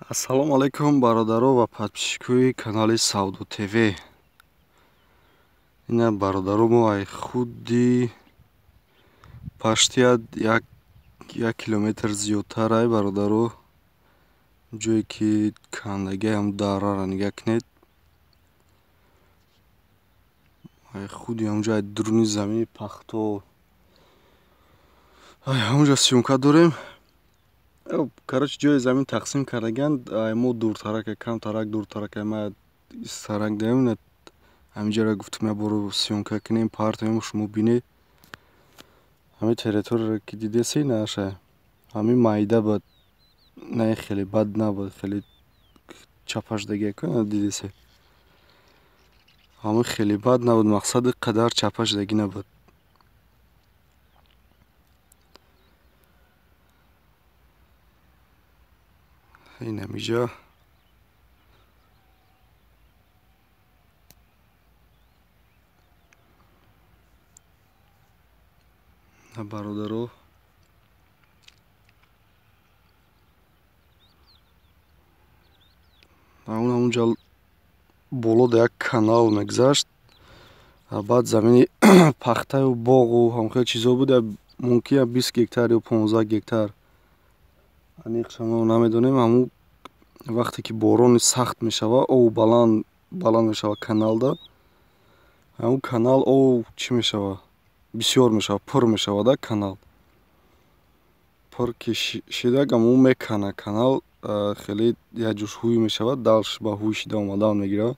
Ассалому алайкум бародаро ва подписчикои канали Савду ТВ. Ина бародаро мо ай худи пашти як километр зиёдтар ай бародаро ҷое ки кандаги ҳам дараро нигаҳ кунед. Ай худи ҳамҷо ай дуруни замини пахто ай ҳамҷо сёмка дорем. Короче ҷои замин тақсим кардаганд. Мо дуртарака камтарак дуртарака ма сарак даем ҳамиҷара гуфтам я боро сёмка кунем партоем шумо бинед. Ҳамин территорияро ки дидеси наша ҳамин майда бад не хеле бад набуд хеле чапашдагия куна дидеси ҳамин хеле бад набуд мақсади қадар чапашдагӣ набуд. ин ҳамиҷа бародаро ҳамунҷа боло да як канал мегузашт. Баъд замини пахтаю боғу ҳамхел чизо буда мумкин 20 гектар ё 15 гектар аниқшамо намедонем. ҳамун вақте ки борони сахт мешавад ов баланд мешавад каналда ҳамун канал ов чӣ мешавад бисёр мешавад пур мешавад канал пур ки шида ҳамун мекана канал хеле якҷур ҳуй мешавад далш ба ҳуй шида омадан мегирад.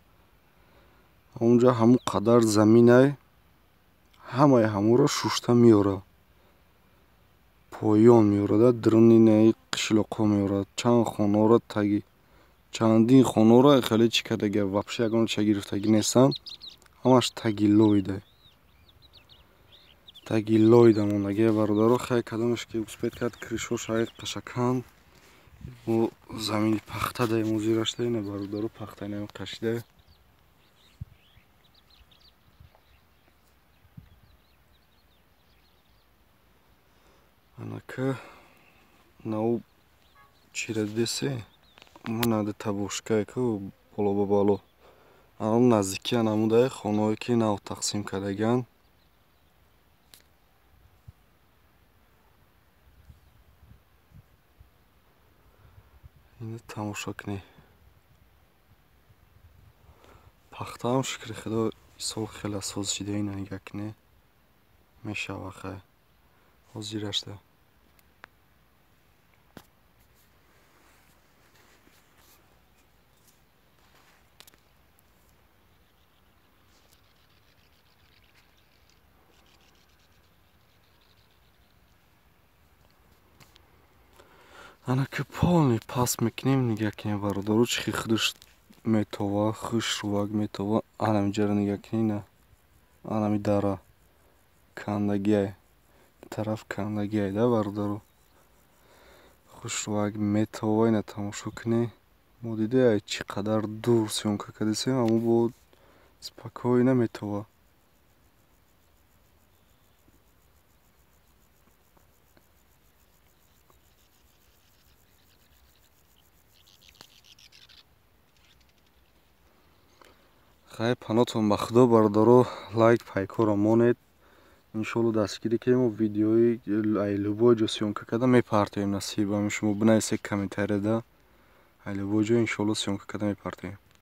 ҳамунҷа ҳамун қадар заминай ҳамаи ҳамонро шушта меорад поён меорад дуруни наи қишлоқҳо меорад чанд хонаро таги чандин хонаро хеле чӣ кардагия вапше ягон чиз гирифтагӣ нестанд ҳамаш таги лойда мондагия бародаро хай кадомаш ки успед кард кришош ай қашаканд мо замини пахта даем озирашта ина бародаро пахтанаи қашида анака нав чира дидеси манада табошкае ку боло ба боло анам наздикия намудаи хонаое ки нав тақсим кардагианд. ина тамошо кунед пахтаам шукри худо сол хеле асос шида ина нигаҳ кунед мешава хай ҳозирашта. анака полни паст мекунем нигаҳ кунем бародаро чихи худаш метова хушрувак метова анамиҷаро нигаҳ кунед ина анами дара кандагиай тараф кандагиай да бародаро хушрувак метова ина тамошо кунед. мо дидеай чӣ қадар дур сёмка кардесем ҳамун бо спокойно метова. хай панотон ба худо бародаро лайк пайкоро монед иншоалло дастгирӣ кунем ва видеои ай любой ҷо сёмка карда мепартоем насиб ҳамин шумо бинависед комментарияда ай любой ҷо иншоалло сёмка карда мепартоем.